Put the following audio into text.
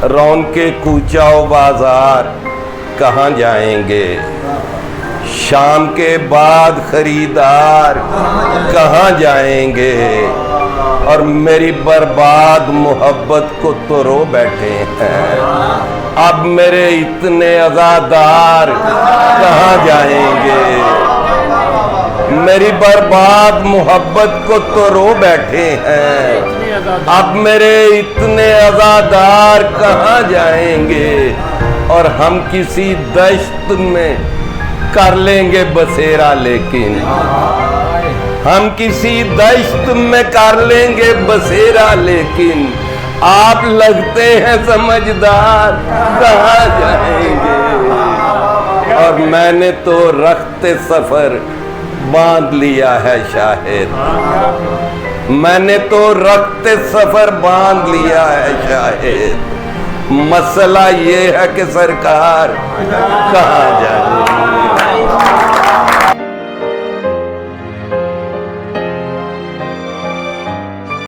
रौनके कूचा و बाजार कहाँ जाएंगे, शाम के बाद खरीदार कहाँ जाएंगे, और मेरी बर्बाद मोहब्बत को तो रो बैठे हैं। अब मेरे इतने अज़ादार कहाँ जाएंगे, मेरी बर्बाद मोहब्बत को तो रो बैठे हैं। अब मेरे इतने अज़ादार कहाँ जाएंगे, और हम किसी दश्त में कर लेंगे बसेरा, लेकिन हम किसी दश्त में कर लेंगे बसेरा, लेकिन आप लगते हैं समझदार कहाँ जाएंगे। और मैंने तो रखते सफर बांध लिया है शाहिद, मैंने तो रखते सफर बांध लिया है शाहिद। मसला ये है कि सरकार कहाँ जाएंगे।